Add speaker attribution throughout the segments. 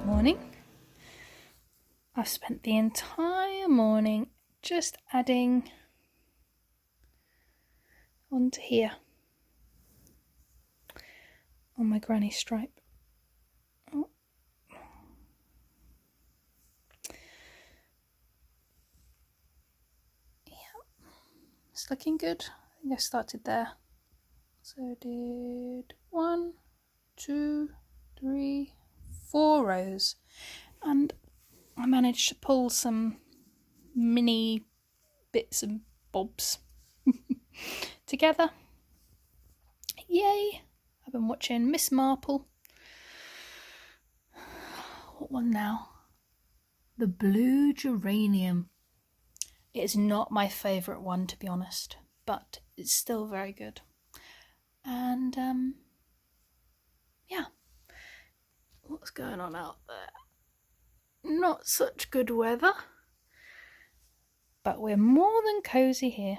Speaker 1: morning. I've spent the entire morning just adding onto here on my granny stripe. Oh. Yeah, it's looking good. I think I started there. So I did 1, 2, 3, 4 rows, and I managed to pull some mini bits and bobs together. Yay! I've been watching Miss Marple. What one now? The Blue Geranium. It is not my favourite one, to be honest, but it's still very good. And yeah, what's going on out there? Not such good weather, but we're more than cosy here.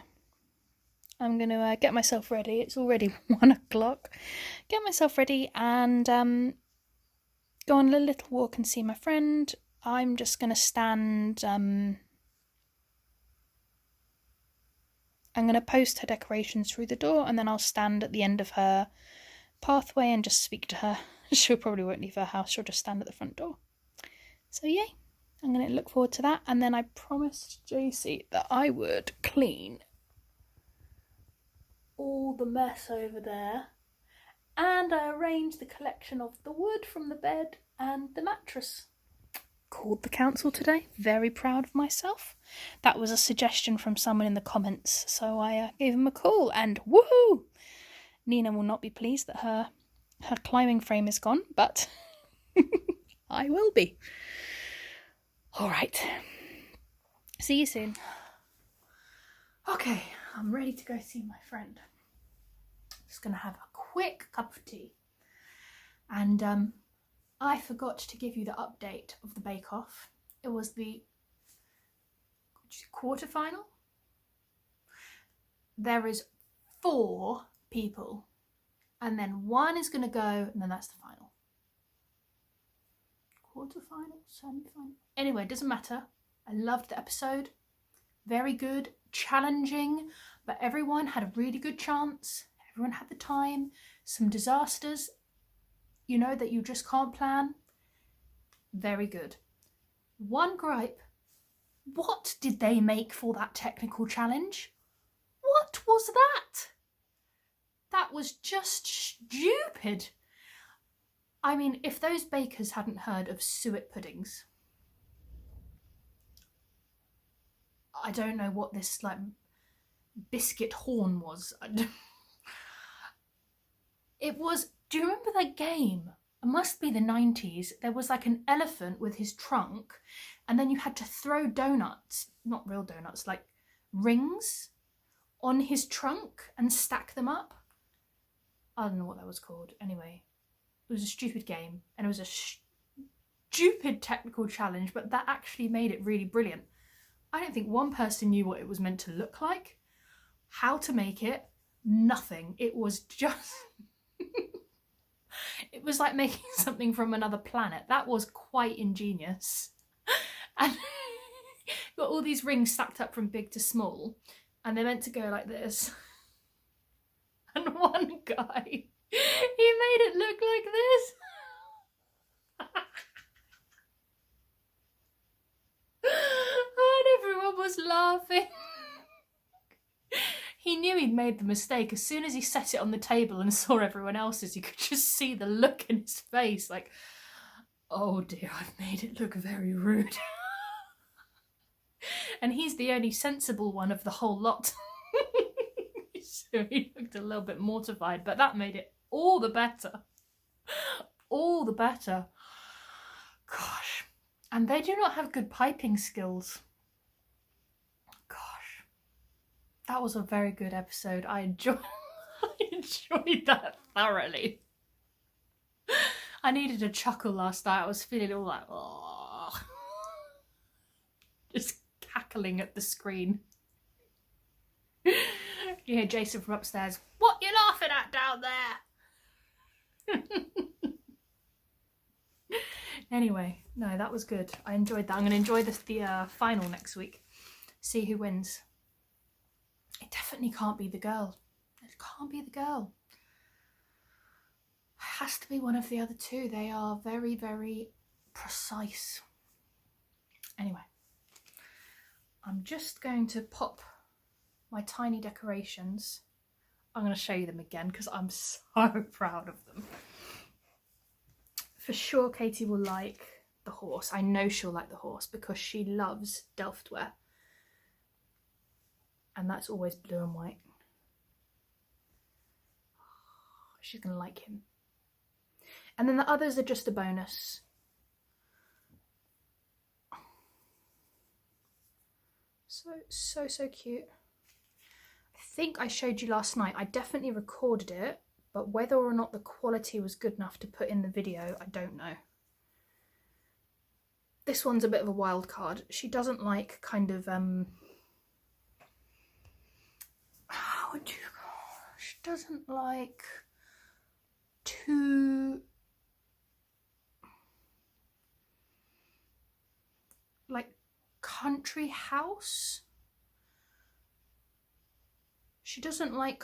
Speaker 1: I'm going to get myself ready. It's already 1 o'clock. Get myself ready and go on a little walk and see my friend. I'm just going to stand. I'm going to post her decorations through the door, and then I'll stand at the end of her pathway and just speak to her. She probably won't leave her house. She'll just stand at the front door. So yay, I'm going to look forward to that. And then I promised JC that I would clean all the mess over there, and I arranged the collection of the wood from the bed and the mattress. Called the council today. Very proud of myself. That was a suggestion from someone in the comments, so I gave him a call, and woohoo! Nina will not be pleased that her climbing frame is gone, but I will be. All right. See you soon. Okay, I'm ready to go see my friend. Just going to have a quick cup of tea. And I forgot to give you the update of the Bake Off. It was the quarterfinal. There is 4 people, and then 1 is going to go, and then that's the final. Quarterfinal, semi-final. Anyway, it doesn't matter. I loved the episode. Very good, challenging, but everyone had a really good chance. Everyone had the time. Some disasters, that you just can't plan. Very good. One gripe. What did they make for that technical challenge? What was that? That was just stupid. I mean, if those bakers hadn't heard of suet puddings, I don't know what this biscuit horn was. It was, do you remember that game? It must be the 90s. There was an elephant with his trunk, and then you had to throw donuts, not real donuts, rings on his trunk and stack them up. I don't know what that was called. Anyway, it was a stupid game, and it was a stupid technical challenge, but that actually made it really brilliant. I don't think one person knew what it was meant to look like, how to make it, nothing. It was just... It was like making something from another planet. That was quite ingenious. And got all these rings stacked up from big to small, and they're meant to go like this. And one guy, he made it look like this. And everyone was laughing. He knew he'd made the mistake. As soon as he set it on the table and saw everyone else's, you could just see the look in his face, oh dear, I've made it look very rude. And he's the only sensible one of the whole lot. So he looked a little bit mortified, but that made it all the better. All the better. Gosh. And they do not have good piping skills. That was a very good episode. I enjoyed that thoroughly. I needed a chuckle last night. I was feeling all oh. Just cackling at the screen. You hear Jason from upstairs, "What you laughing at down there?" Anyway, no, that was good. I enjoyed that. I'm going to enjoy the final next week. See who wins. It definitely can't be the girl. It can't be the girl. It has to be one of the other two. They are very, very precise. Anyway, I'm just going to pop my tiny decorations. I'm going to show you them again because I'm so proud of them. For sure Katie will like the horse. I know she'll like the horse because she loves Delftware. And that's always blue and white. She's going to like him. And then the others are just a bonus. So cute. I think I showed you last night. I definitely recorded it, but whether or not the quality was good enough to put in the video, I don't know. This one's a bit of a wild card. She doesn't like kind of she doesn't like too like country house. She doesn't like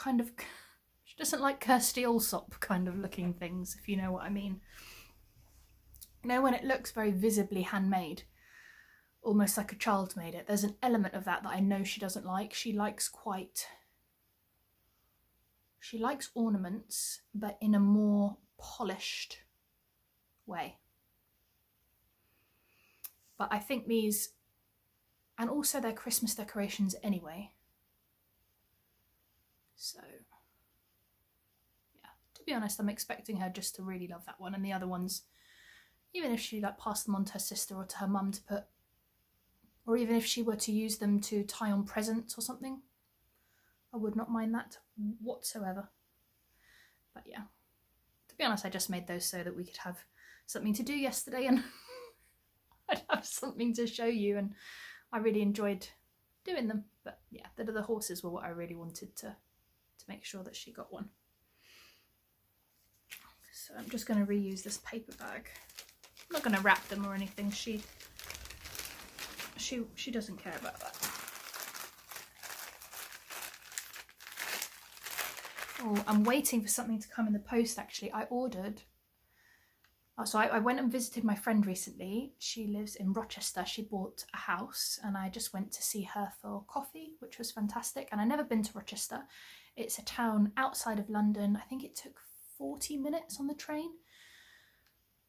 Speaker 1: she doesn't like Kirsty Allsop kind of looking things, if you know what I mean. You know, when it looks very visibly handmade, almost like a child made it, there's an element of that I know she doesn't like. She likes ornaments, but in a more polished way. But I think these, and also they're Christmas decorations anyway. So, yeah, to be honest, I'm expecting her just to really love that one. And the other ones, even if she like passed them on to her sister or to her mum to put, or even if she were to use them to tie on presents or something, I would not mind that whatsoever. But yeah, to be honest, I just made those so that we could have something to do yesterday and I'd have something to show you, and I really enjoyed doing them. But yeah, the horses were what I really wanted to make sure that she got one. So I'm just going to reuse this paper bag. I'm not going to wrap them or anything. She doesn't care about that. Oh, I'm waiting for something to come in the post actually. I ordered. So I went and visited my friend recently. She lives in Rochester. She bought a house and I just went to see her for coffee, which was fantastic. And I've never been to Rochester. It's a town outside of London. I think it took 40 minutes on the train.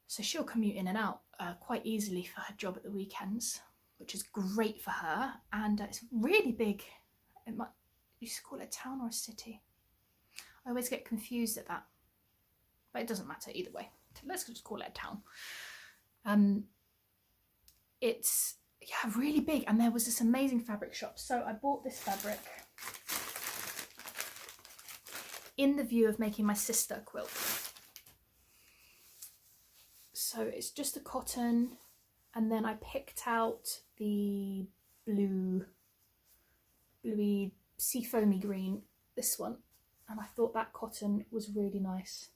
Speaker 1: So she'll commute in and out quite easily for her job at the weekends, which is great for her. And it's really big. You used to call it a town or a city? I always get confused at that. But it doesn't matter either way. Let's just call it a town. It's really big, and there was this amazing fabric shop. So I bought this fabric in the view of making my sister a quilt. So it's just a cotton, and then I picked out the bluey seafoamy green, this one, and I thought that cotton was really nice.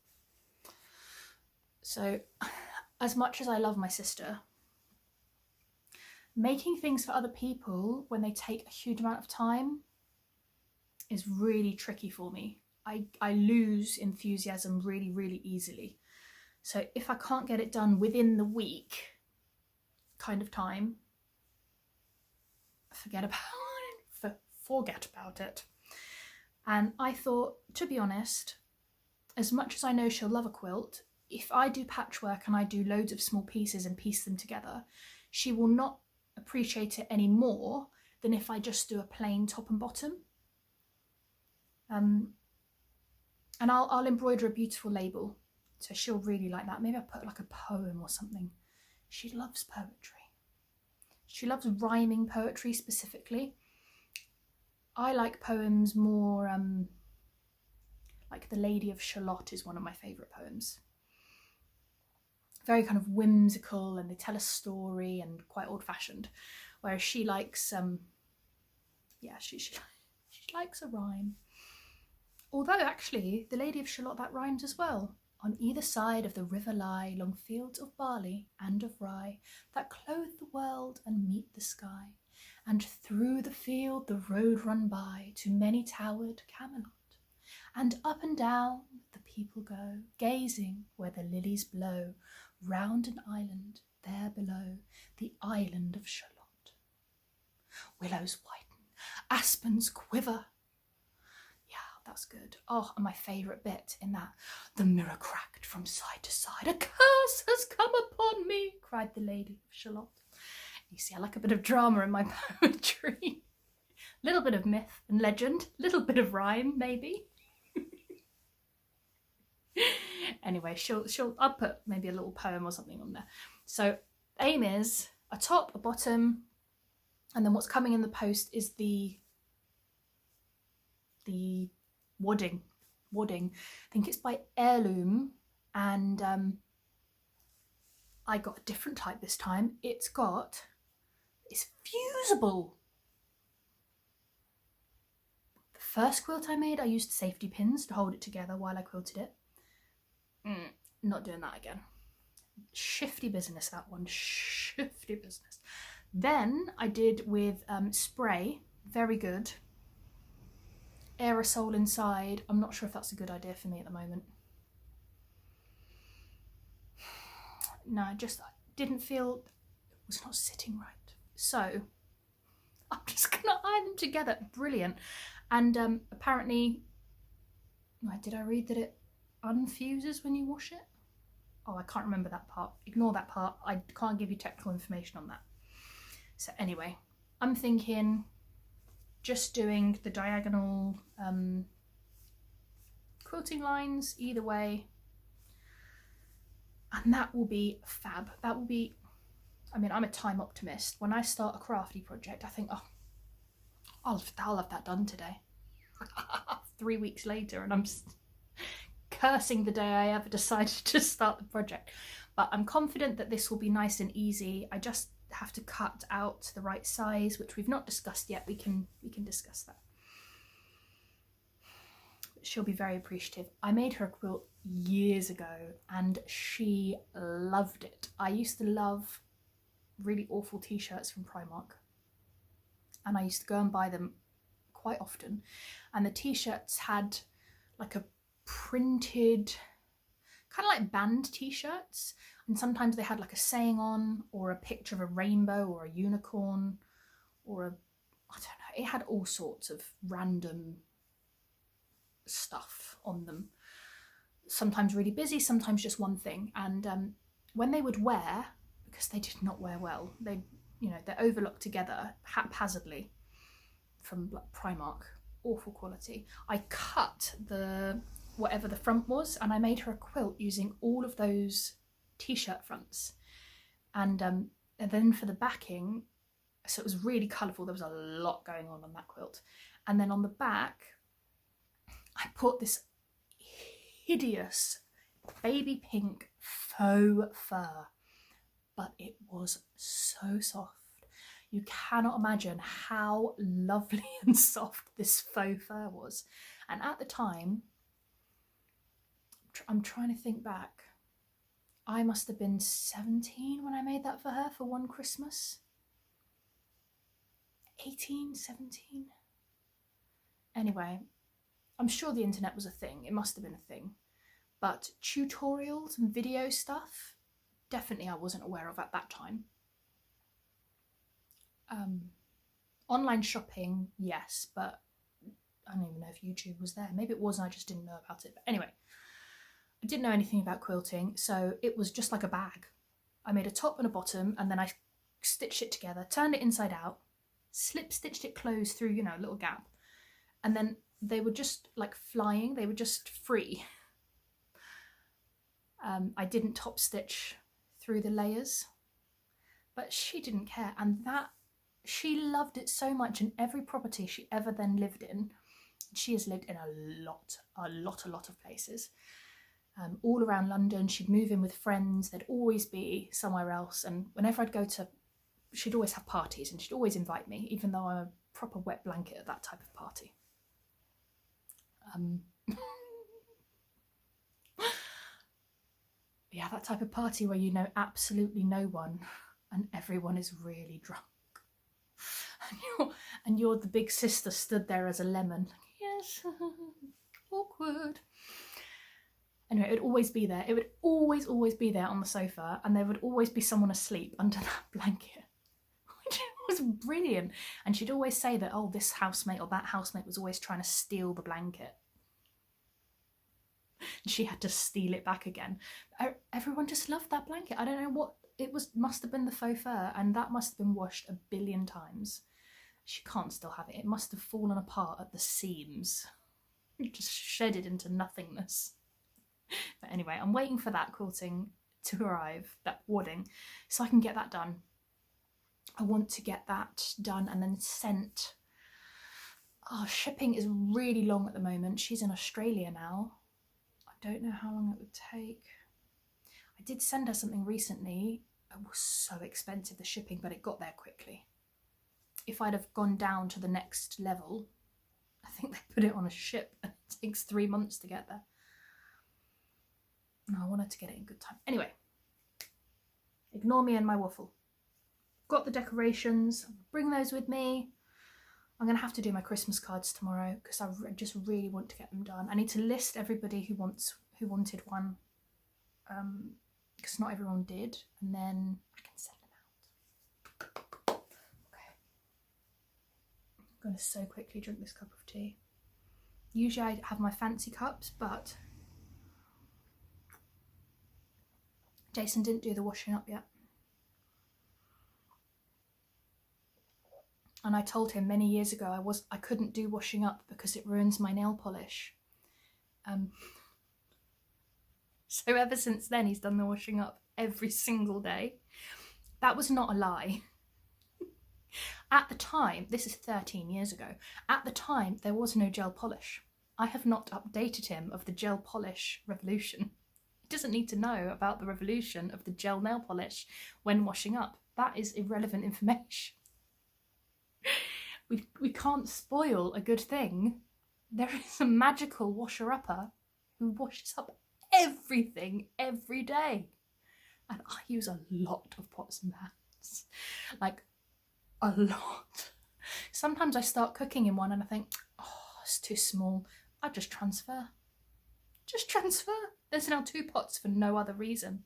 Speaker 1: So, as much as I love my sister, making things for other people when they take a huge amount of time is really tricky for me. I lose enthusiasm really, really easily. So if I can't get it done within the week kind of time, forget about it. And I thought, to be honest, as much as I know she'll love a quilt, if I do patchwork and I do loads of small pieces and piece them together, she will not appreciate it any more than if I just do a plain top and bottom. And I'll embroider a beautiful label, so she'll really like that. Maybe I'll put like a poem or something. She loves poetry. She loves rhyming poetry specifically. I like poems more, like The Lady of Shalott is one of my favourite poems. Very kind of whimsical, and they tell a story and quite old-fashioned, whereas she likes she likes a rhyme. Although actually The Lady of Shalott, that rhymes as well. On either side of the river lie long fields of barley and of rye that clothe the world and meet the sky. And through the field the road run by to many-towered Camelot. And up and down the people go, gazing where the lilies blow, round an island there below, the island of Shalott. Willows whiten, aspens quiver. Yeah, that's good. Oh, and my favourite bit in that, the mirror cracked from side to side. A curse has come upon me, cried the lady of Shalott. You see, I like a bit of drama in my poetry. Little bit of myth and legend, little bit of rhyme, maybe. Anyway, I'll put maybe a little poem or something on there. So aim is a top, a bottom, and then what's coming in the post is the wadding. I think it's by Heirloom, and I got a different type this time. It's fusible. The first quilt I made, I used safety pins to hold it together while I quilted it. Not doing that again. Shifty business, that one. Shifty business. Then I did with spray. Very good. Aerosol inside. I'm not sure if that's a good idea for me at the moment. No, just didn't feel it was not sitting right. So I'm just gonna iron them together. Brilliant. And apparently, did I read that it unfuses when you wash it? Oh, I can't remember that part. Ignore that part. I can't give you technical information on that. So anyway, I'm thinking just doing the diagonal quilting lines either way, and that will be fab. That will be, I mean, I'm a time optimist. When I start a crafty project, I think, oh, I'll have that done today. 3 weeks later, and I'm cursing the day I ever decided to start the project. But I'm confident that this will be nice and easy. I just have to cut out the right size, which we've not discussed yet. We can discuss that. She'll be very appreciative. I made her a quilt years ago and she loved it. I used to love really awful t-shirts from Primark, and I used to go and buy them quite often, and the t-shirts had like a printed, kind of like band t-shirts, and sometimes they had like a saying on, or a picture of a rainbow or a unicorn, or I don't know, it had all sorts of random stuff on them, sometimes really busy, sometimes just one thing. And when they would wear, because they did not wear well, they're overlocked together haphazardly from Primark, awful quality. I cut whatever the front was, and I made her a quilt using all of those t-shirt fronts, and then for the backing, so it was really colourful. There was a lot going on that quilt, and then on the back I put this hideous baby pink faux fur, but it was so soft. You cannot imagine how lovely and soft this faux fur was. And at the time, I'm trying to think back, I must have been 17 when I made that for her for one Christmas. 18, 17. Anyway, I'm sure the internet was a thing. It must have been a thing. But tutorials and video stuff, definitely I wasn't aware of at that time. Online shopping, yes, but I don't even know if YouTube was there. Maybe it was and I just didn't know about it. But anyway, I didn't know anything about quilting, so it was just like a bag. I made a top and a bottom, and then I stitched it together, turned it inside out, slip stitched it closed through, a little gap, and then they were just like flying. They were just free. I didn't top stitch through the layers, but she didn't care, and she loved it so much. In every property she ever then lived in, she has lived in a lot of places, all around London. She'd move in with friends, there'd always be somewhere else, and whenever I'd go to, she'd always have parties, and she'd always invite me, even though I'm a proper wet blanket at that type of party. Yeah, that type of party where you know absolutely no one and everyone is really drunk. And you're the big sister stood there as a lemon. Yes, awkward. Anyway, it would always be there. It would always be there on the sofa, and there would always be someone asleep under that blanket, which was brilliant. And she'd always say that, oh, this housemate or that housemate was always trying to steal the blanket. And she had to steal it back again. Everyone just loved that blanket. I don't know what it was. Must have been the faux fur, and that must have been washed a billion times. She can't still have it. It must have fallen apart at the seams, just shedded into nothingness. But anyway, I'm waiting for that quilting to arrive, that wadding, so I can get that done. I want to get that done and then sent. Oh, shipping is really long at the moment. She's in Australia now. I don't know how long it would take. I did send her something recently. It was so expensive, the shipping, but it got there quickly. If I'd have gone down to the next level, I think they put it on a ship and it takes 3 months to get there. No, I wanted to get it in good time. Anyway, ignore me and my waffle. Got the decorations, bring those with me. I'm going to have to do my Christmas cards tomorrow because I just really want to get them done. I need to list everybody who wanted one, because not everyone did, and then I can send them out. Okay. I'm going to so quickly drink this cup of tea. Usually I have my fancy cups, but Jason didn't do the washing up yet. And I told him many years ago I couldn't do washing up because it ruins my nail polish. So ever since then he's done the washing up every single day. That was not a lie. At the time, this is 13 years ago, at the time there was no gel polish. I have not updated him of the gel polish revolution. He doesn't need to know about the revolution of the gel nail polish when washing up. That is irrelevant information. We can't spoil a good thing. There is a magical washer-upper who washes up everything every day. And I use a lot of pots and pans. Like, a lot. Sometimes I start cooking in one and I think, oh, it's too small. I just transfer. Just transfer. There's now 2 pots for no other reason.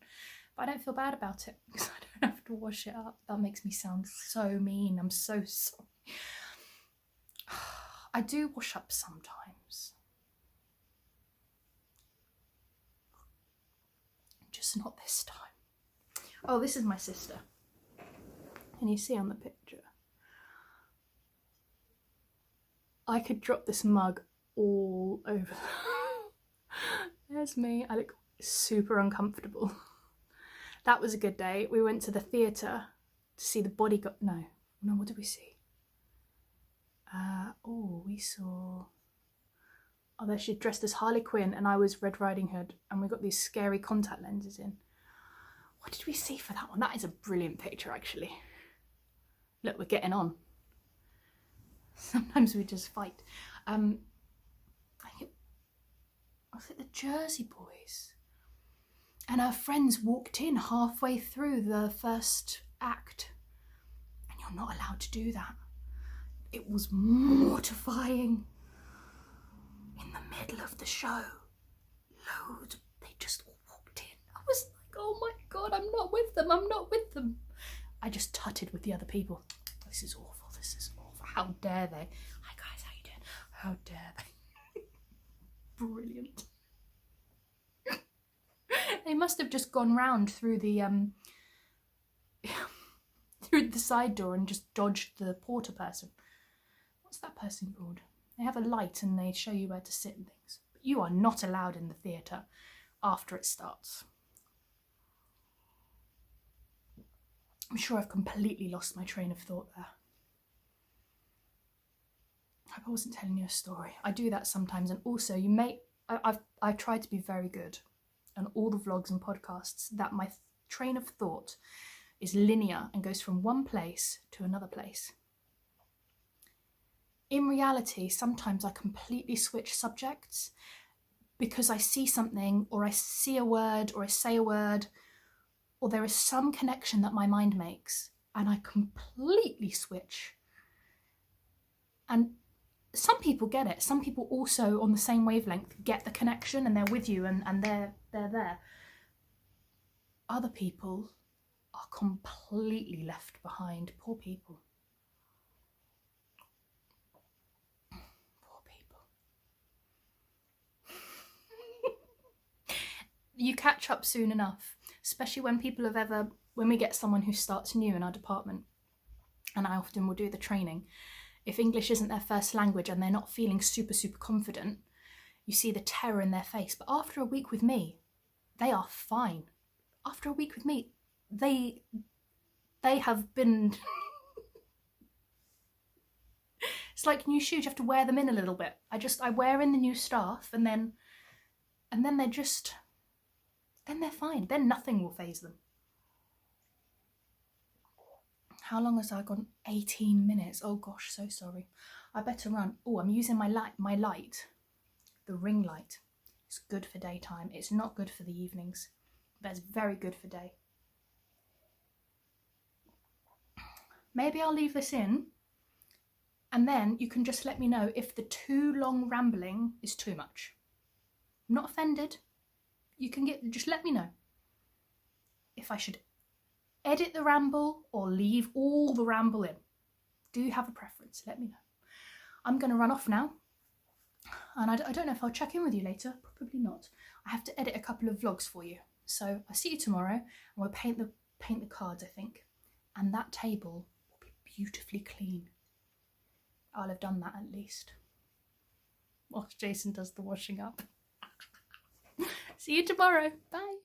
Speaker 1: But I don't feel bad about it because I don't have to wash it up. That makes me sound so mean. I'm so sorry. I do wash up sometimes. Just not this time. Oh, this is my sister. Can you see on the picture? I could drop this mug all over. There's me. I look super uncomfortable. That was a good day. We went to the theatre to see The Bodyguard. No, what did we see? We saw... Oh, there she dressed as Harley Quinn and I was Red Riding Hood, and we got these scary contact lenses in. What did we see for that one? That is a brilliant picture, actually. Look, we're getting on. Sometimes we just fight. Was it the Jersey Boys? And our friends walked in halfway through the first act. And you're not allowed to do that. It was mortifying. In the middle of the show, they just all walked in. I was like, oh my God, I'm not with them. I just tutted with the other people. This is awful. How dare they? Hi guys, how you doing? How dare they? Brilliant. They must have just gone round through the through the side door and just dodged the porter person. What's that person called? They have a light and they show you where to sit and things. But you are not allowed in the theatre after it starts. I'm sure I've completely lost my train of thought there. I hope I wasn't telling you a story. I do that sometimes, and also I've tried to be very good on all the vlogs and podcasts that my train of thought is linear and goes from one place to another place. In reality, sometimes I completely switch subjects because I see something, or I see a word, or I say a word, or there is some connection that my mind makes, and I completely switch. And some people get it. Some people also on the same wavelength get the connection, and they're with you, and they're there. Other people are completely left behind. Poor people. Poor people. You catch up soon enough, especially when we get someone who starts new in our department, and I often will do the training. If English isn't their first language and they're not feeling super, super confident, you see the terror in their face. But after a week with me, they are fine. After a week with me, they have been... It's like new shoes, you have to wear them in a little bit. I wear in the new staff, and then they're just... Then they're fine. Then nothing will faze them. How long has I gone? 18 minutes. Oh gosh, so sorry. I better run. Oh, I'm using my light, the ring light. It's good for daytime. It's not good for the evenings, but it's very good for day. Maybe I'll leave this in, and then you can just let me know if the too long rambling is too much. I'm not offended. You can just let me know if I should edit the ramble or leave all the ramble in. Do you have a preference? Let me know. I'm going to run off now, and I don't know if I'll check in with you later. Probably not. I have to edit a couple of vlogs for you. So I'll see you tomorrow, and we'll paint the cards, I think. And that table will be beautifully clean. I'll have done that at least. Whilst Jason does the washing up. See you tomorrow. Bye.